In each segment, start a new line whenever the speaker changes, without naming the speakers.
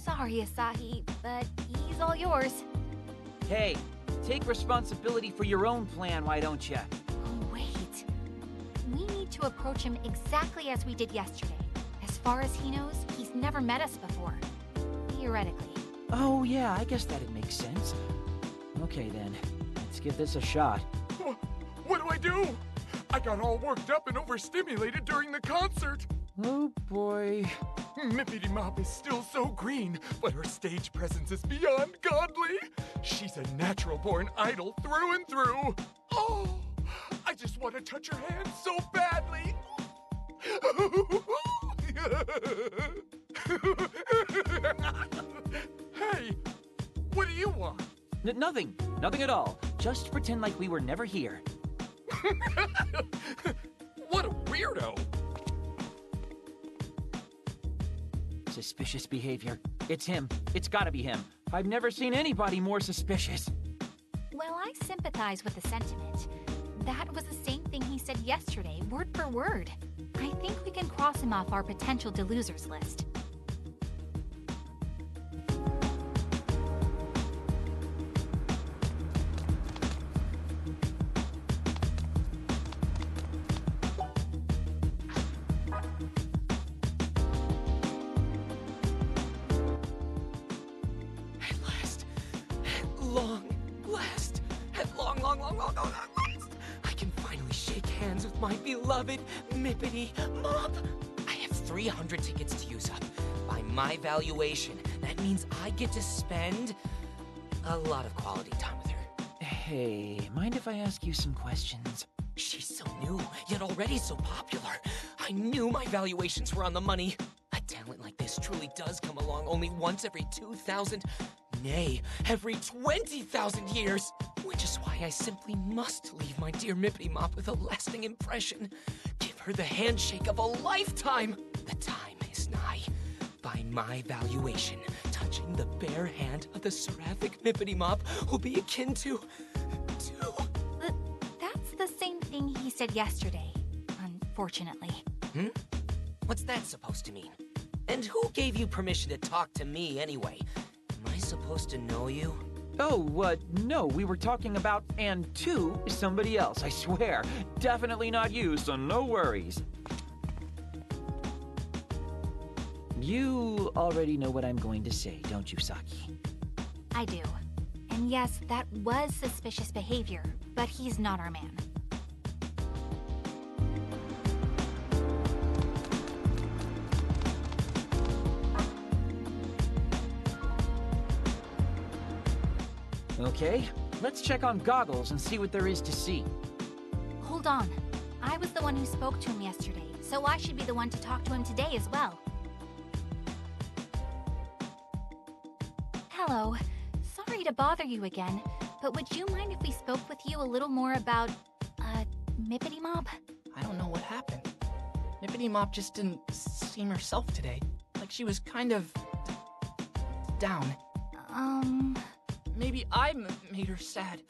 Sorry, Asahi, but he's all yours.
Hey, take responsibility for your own plan, why don't ya?
Oh, wait. We need to approach him exactly as we did yesterday. As far as he knows, he's never met us before. Theoretically.
Oh yeah, I guess that'd make sense. Okay then, let's give this a shot.
What do I do? I got all worked up and overstimulated during the concert.
Oh boy.
Mippity Mop is still so green, but her stage presence is beyond godly. She's a natural-born idol through and through. Oh, I just want to touch her hand so badly. Hey, what do you want?
Nothing. Nothing at all. Just pretend like we were never here.
What a weirdo.
Suspicious behavior. It's him. It's gotta be him. I've never seen anybody more suspicious.
Well, I sympathize with the sentiment. That was the same thing he said yesterday, word for word. I think we can cross him off our potential delosers list.
I can finally shake hands with my beloved Mippity Mop. I have 300 tickets to use up. By my valuation, that means I get to spend a lot of quality time with her.
Hey, mind if I ask you some questions?
She's so new, yet already so popular. I knew my valuations were on the money. A talent like this truly does come along only once every 2,000, nay, every 20,000 years. Which is why I simply must leave my dear Mippity Mop with a lasting impression. Give her the handshake of a lifetime. The time is nigh. By my valuation, touching the bare hand of the seraphic Mippity Mop will be akin to...
That's the same thing he said yesterday, unfortunately.
What's that supposed to mean? And who gave you permission to talk to me anyway? Am I supposed to know you?
Oh, no, we were talking about and to somebody else, I swear. Definitely not you, so no worries. You already know what I'm going to say, don't you, Saki?
I do. And yes, that was suspicious behavior, but he's not our man.
Okay, let's check on Goggles and see what there is to see.
Hold on. I was the one who spoke to him yesterday, so I should be the one to talk to him today as well. Hello. Sorry to bother you again, but would you mind if we spoke with you a little more about, Mippity Mop?
I don't know what happened. Mippity Mop just didn't seem herself today. Like she was kind of... down. Maybe I made her sad.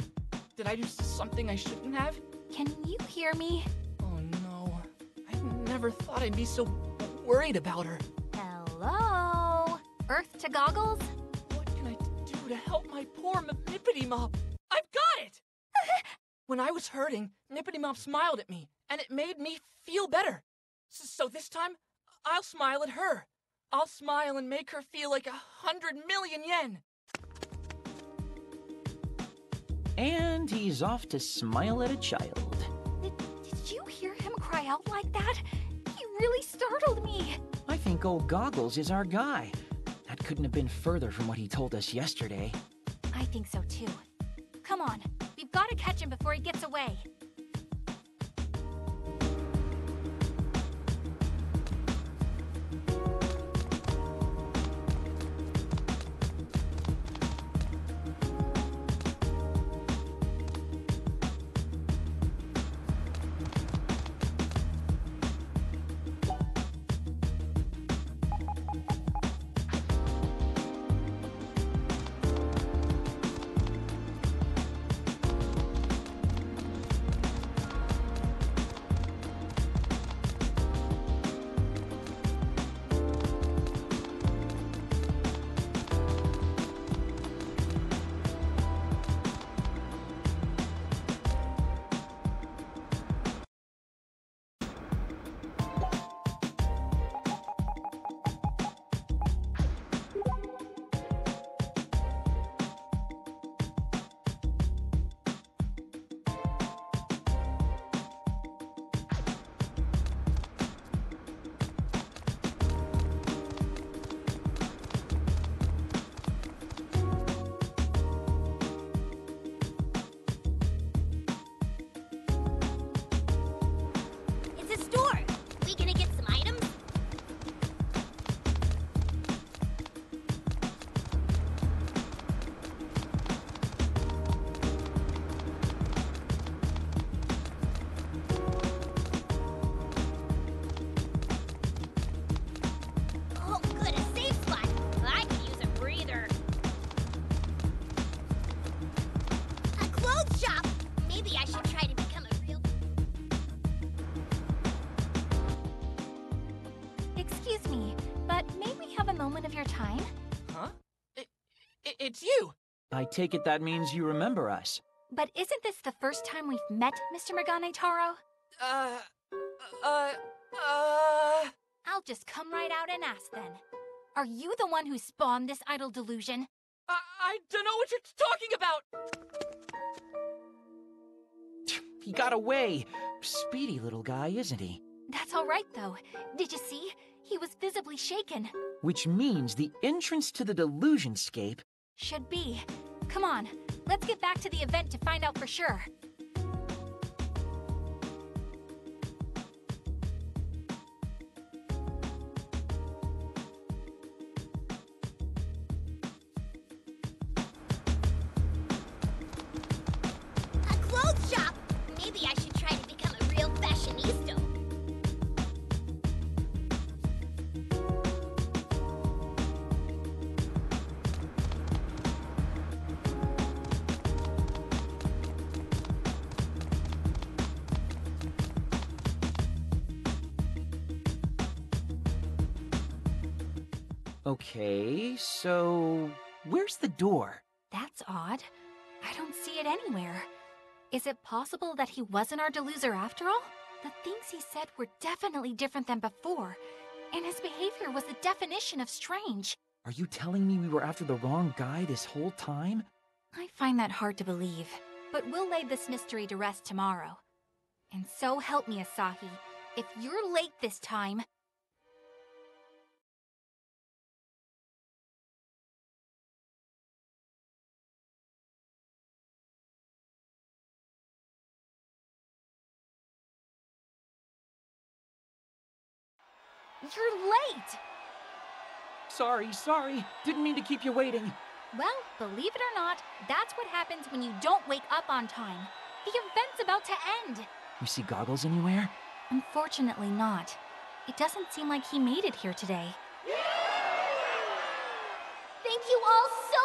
Did I do something I shouldn't have?
Can you hear me?
Oh no. I never thought I'd be so worried about her.
Hello? Earth to Goggles?
What can I do to help my poor Mippity Mop? I've got it! When I was hurting, Mippity Mop smiled at me, and it made me feel better. So this time, I'll smile at her. I'll smile and make her feel like 100 million yen.
And he's off to smile at a child.
Did you hear him cry out like that? He really startled me.
I think old Goggles is our guy. That couldn't have been further from what he told us yesterday.
I think so too. Come on, we've got to catch him before he gets away.
it's you!
I take it that means you remember us.
But isn't this the first time we've met, Mr. Megane Taro? I'll just come right out and ask then. Are you the one who spawned this idle delusion?
I don't know what you're talking about!
He got away. Speedy little guy, isn't he?
That's all right, though. Did you see? He was visibly shaken.
Which means the entrance to the delusionscape...
Should be. Come on, let's get back to the event to find out for sure.
A clothes shop! Maybe I should try to become a real fashionista.
Okay, so... where's the door?
That's odd. I don't see it anywhere. Is it possible that he wasn't our deluser after all? The things he said were definitely different than before, and his behavior was the definition of strange.
Are you telling me we were after the wrong guy this whole time?
I find that hard to believe, but we'll lay this mystery to rest tomorrow. And so help me, Asahi, if you're late this time... You're late!
Sorry. Didn't mean to keep you waiting.
Well, believe it or not, that's what happens when you don't wake up on time. The event's about to end.
You see Goggles anywhere?
Unfortunately not. It doesn't seem like he made it here today.
Thank you all so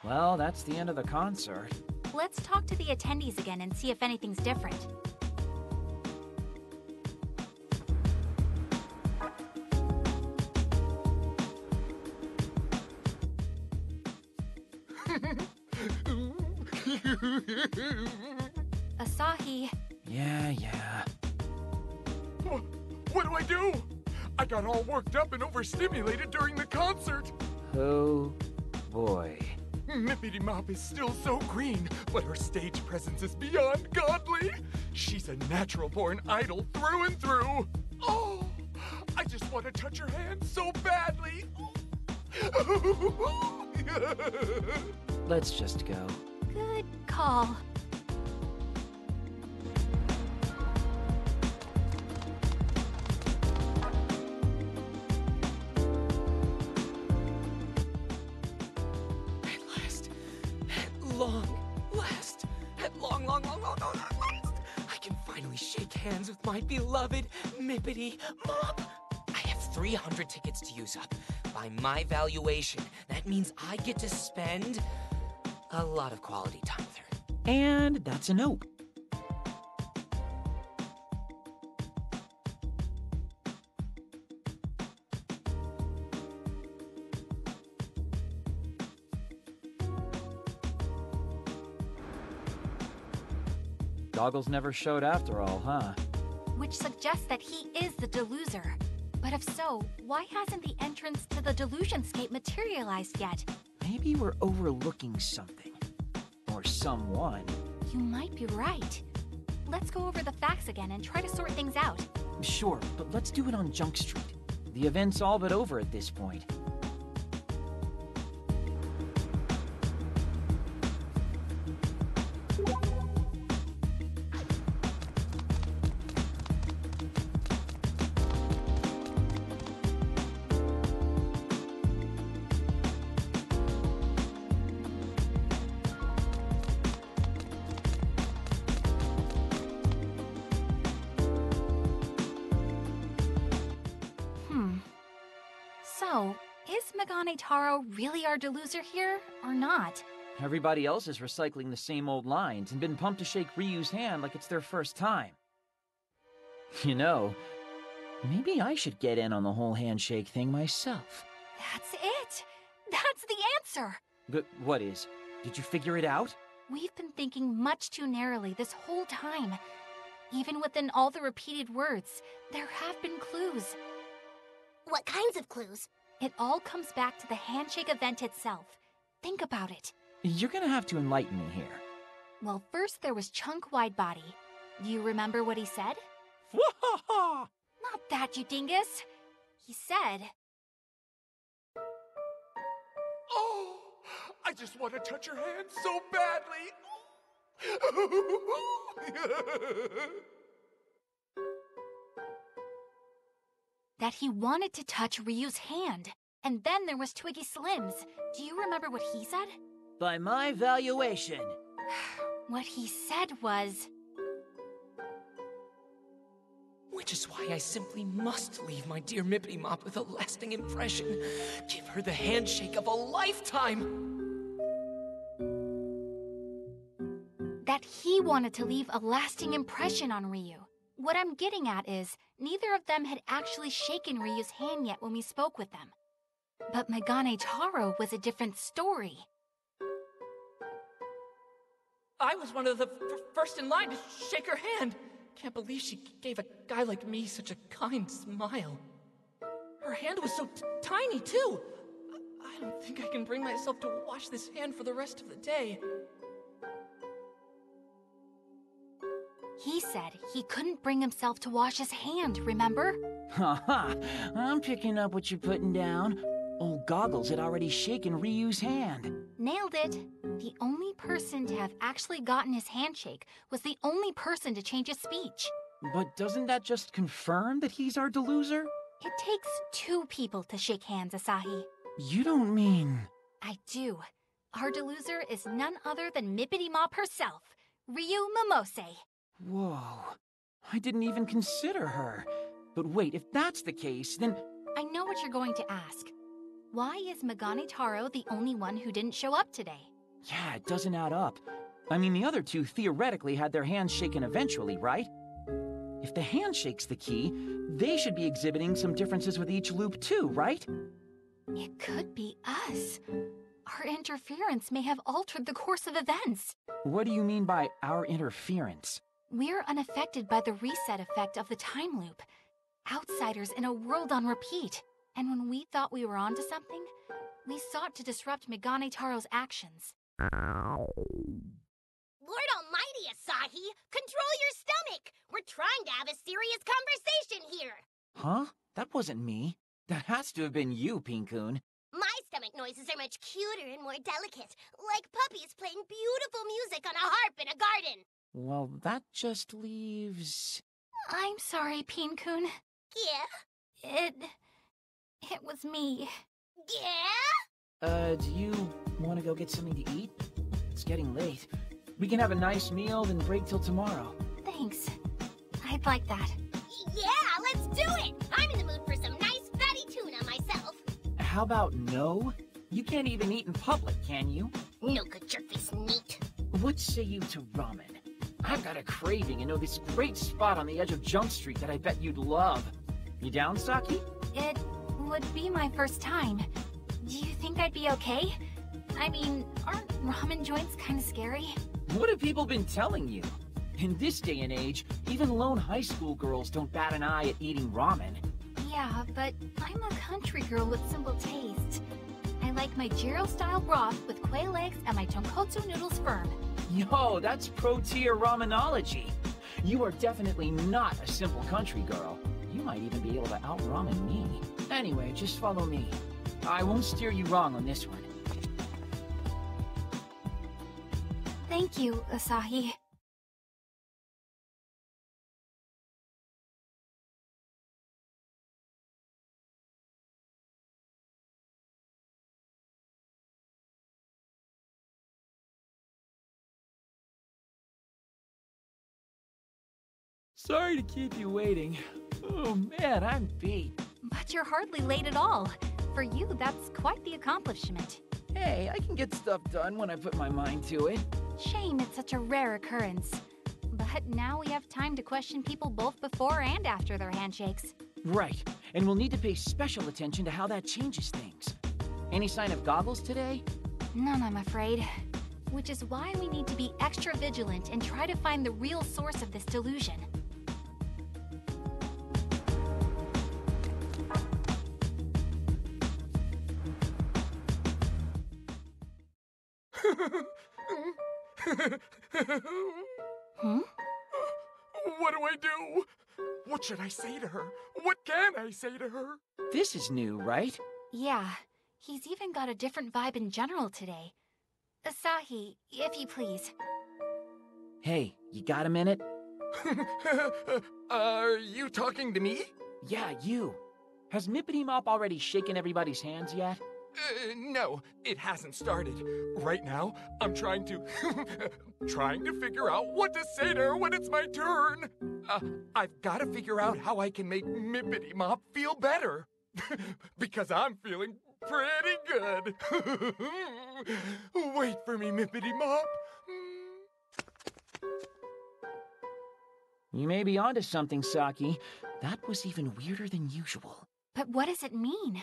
much!
Well, that's the end of the concert.
Let's talk to the attendees again and see if anything's different. Asahi...
Yeah.
What do I do? I got all worked up and overstimulated during the concert.
Oh, boy.
Mippity Mop is still so green, but her stage presence is beyond godly. She's a natural-born idol through and through. Oh, I just want to touch her hand so badly.
Let's just go.
Good call.
At long last, I can finally shake hands with my beloved Mippity Mop. I have 300 tickets to use up. By my valuation, that means I get to spend a lot of quality time with her.
And that's a note. Goggles never showed after all, huh?
Which suggests that he is the deluser. But if so, why hasn't the entrance to the delusionscape materialized yet?
Maybe we're overlooking something. Or someone.
You might be right. Let's go over the facts again and try to sort things out.
Sure, but let's do it on Junk Street. The event's all but over at this point.
So, is Megane Taro really our deluser here, or not?
Everybody else is recycling the same old lines and been pumped to shake Ryu's hand like it's their first time. You know, maybe I should get in on the whole handshake thing myself.
That's it! That's the answer!
But what is? Did you figure it out?
We've been thinking much too narrowly this whole time. Even within all the repeated words, there have been clues.
What kinds of clues?
It all comes back to the handshake event itself. Think about it.
You're gonna have to enlighten me here.
Well, first there was Chunk Widebody. Do you remember what he said?
Wahaha!
Not that, you dingus. He said...
Oh, I just want to touch your hand so badly.
that he wanted to touch Ryu's hand. And then there was Twiggy Slims. Do you remember what he said?
By my valuation.
What he said was...
Which is why I simply must leave my dear Mippity Mop with a lasting impression. Give her the handshake of a lifetime!
That he wanted to leave a lasting impression on Ryu. What I'm getting at is, neither of them had actually shaken Ryu's hand yet when we spoke with them. But Megane Taro was a different story.
I was one of the first in line to shake her hand. Can't believe she gave a guy like me such a kind smile. Her hand was so tiny, too. I don't think I can bring myself to wash this hand for the rest of the day.
He said he couldn't bring himself to wash his hand, remember?
Haha, I'm picking up what you're putting down. Old Goggles had already shaken Ryu's hand.
Nailed it. The only person to have actually gotten his handshake was the only person to change his speech.
But doesn't that just confirm that he's our deluser?
It takes two people to shake hands, Asahi.
You don't mean...
I do. Our deluser is none other than Mippity Mop herself, Ryu Momose.
Whoa. I didn't even consider her. But wait, if that's the case, then...
I know what you're going to ask. Why is Megane Taro the only one who didn't show up today?
Yeah, it doesn't add up. I mean, the other two theoretically had their hands shaken eventually, right? If the handshake's the key, they should be exhibiting some differences with each loop too, right?
It could be us. Our interference may have altered the course of events.
What do you mean by our interference?
We're unaffected by the reset effect of the time loop. Outsiders in a world on repeat. And when we thought we were onto something, we sought to disrupt Megane Taro's actions.
Lord almighty, Asahi! Control your stomach! We're trying to have a serious conversation here!
Huh? That wasn't me. That has to have been you, Pinkun.
My stomach noises are much cuter and more delicate, like puppies playing beautiful music on a harp in a garden.
Well, that just leaves...
I'm sorry, Pinkun.
Yeah?
It was me.
Yeah?
Do you want to go get something to eat? It's getting late. We can have a nice meal, then break till tomorrow.
Thanks. I'd like that.
Yeah, let's do it! I'm in the mood for some nice fatty tuna myself.
How about no? You can't even eat in public, can you?
No good jerkface neat.
What say you to ramen? I've got a craving and know this great spot on the edge of Junk Street that I bet you'd love. You down, Saki?
It would be my first time. Do you think I'd be okay? I mean, aren't ramen joints kind of scary?
What have people been telling you? In this day and age, even lone high school girls don't bat an eye at eating ramen.
Yeah, but I'm a country girl with simple taste. I like my gyro-style broth with quail eggs and my tonkotsu noodles firm.
Yo, that's pro-tier ramenology. You are definitely not a simple country girl. You might even be able to out-ramen me. Anyway, just follow me. I won't steer you wrong on this one.
Thank you, Asahi.
Sorry to keep you waiting. Oh man, I'm beat.
But you're hardly late at all. For you, that's quite the accomplishment.
Hey, I can get stuff done when I put my mind to it.
Shame it's such a rare occurrence. But now we have time to question people both before and after their handshakes.
Right. and we'll need to pay special attention to how that changes things. Any sign of Goggles today?
None, I'm afraid. Which is why we need to be extra vigilant and try to find the real source of this delusion. Hmm?
What do I do? What should I say to her? What can I say to her?
This is new, right?
Yeah, he's even got a different vibe in general today. Asahi, if you please.
Hey, you got a minute?
Are you talking to me?
Yeah, you. Has Mippity Mop already shaken everybody's hands yet?
No, it hasn't started. Right now, I'm trying to figure out what to say to her when it's my turn. I've got to figure out how I can make Mippity Mop feel better. Because I'm feeling pretty good. Wait for me, Mippity Mop.
You may be onto something, Saki. That was even weirder than usual.
But what does it mean?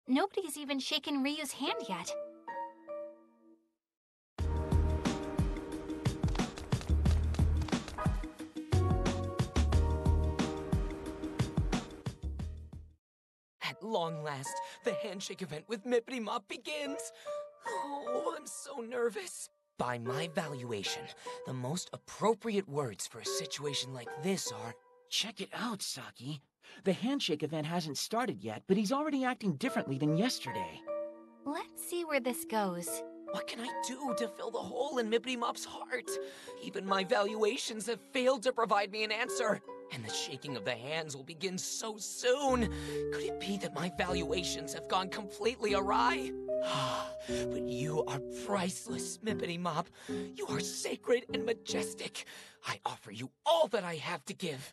Nobody's even shaken Ryu's hand yet.
At long last, the handshake event with Mippity Mop begins. Oh, I'm so nervous. By my valuation, the most appropriate words for a situation like this are...
Check it out, Saki. The handshake event hasn't started yet, but he's already acting differently than yesterday.
Let's see where this goes.
What can I do to fill the hole in Mippity Mop's heart? Even my valuations have failed to provide me an answer. And the shaking of the hands will begin so soon. Could it be that my valuations have gone completely awry? But you are priceless, Mippity Mop. You are sacred and majestic. I offer you all that I have to give.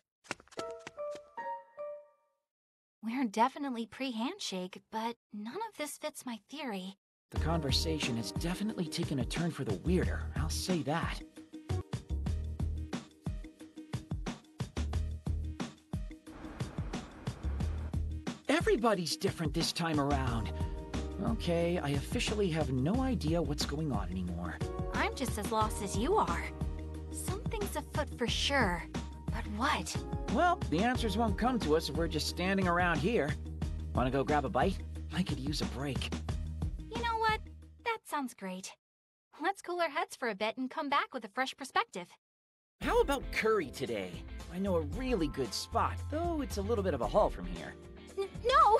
We're definitely pre-handshake, but none of this fits my theory.
The conversation has definitely taken a turn for the weirder, I'll say that. Everybody's different this time around. Okay, I officially have no idea what's going on anymore.
I'm just as lost as you are. Something's afoot for sure, but what?
Well, the answers won't come to us if we're just standing around here. Wanna go grab a bite? I could use a break.
You know what? That sounds great. Let's cool our heads for a bit and come back with a fresh perspective.
How about curry today? I know a really good spot, though it's a little bit of a haul from here.
No,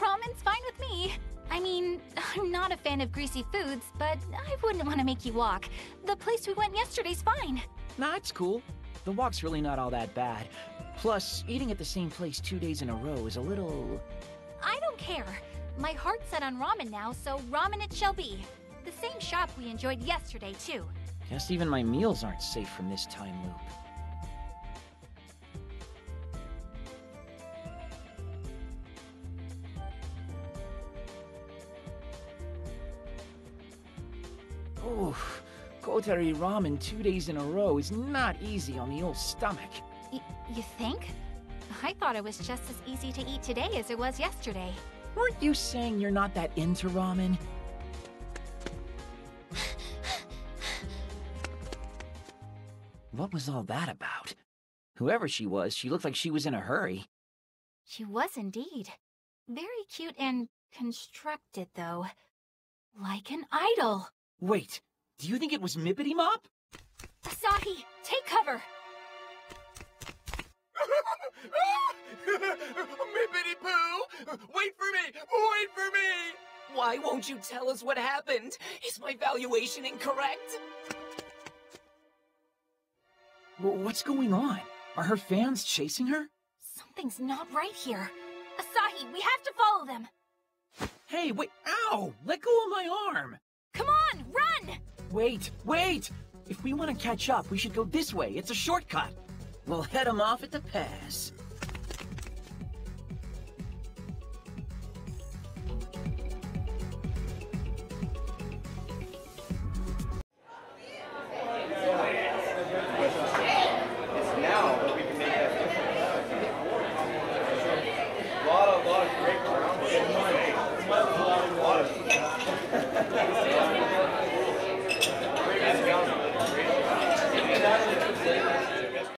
ramen's fine with me. I mean, I'm not a fan of greasy foods, but I wouldn't want to make you walk. The place we went yesterday's fine.
Nah, it's cool. The walk's really not all that bad. Plus, eating at the same place 2 days in a row is a little...
I don't care. My heart's set on ramen now, so ramen it shall be. The same shop we enjoyed yesterday, too.
Guess even my meals aren't safe from this time loop. Oof, Kotari ramen 2 days in a row is not easy on the old stomach.
You think? I thought it was just as easy to eat today as it was yesterday.
Weren't you saying you're not that into ramen? What was all that about? Whoever she was, she looked like she was in a hurry.
She was indeed. Very cute and constructed, though. Like an idol.
Wait, do you think it was Mippity Mop?
Asahi, take cover!
Mippity Poo! Wait for me! Wait for me!
Why won't you tell us what happened? Is my valuation incorrect?
What's going on? Are her fans chasing her?
Something's not right here. Asahi, we have to follow them!
Hey, wait, ow! Let go of my arm!
Come on, run!
Wait! If we want to catch up, we should go this way. It's a shortcut. We'll head them off at the pass.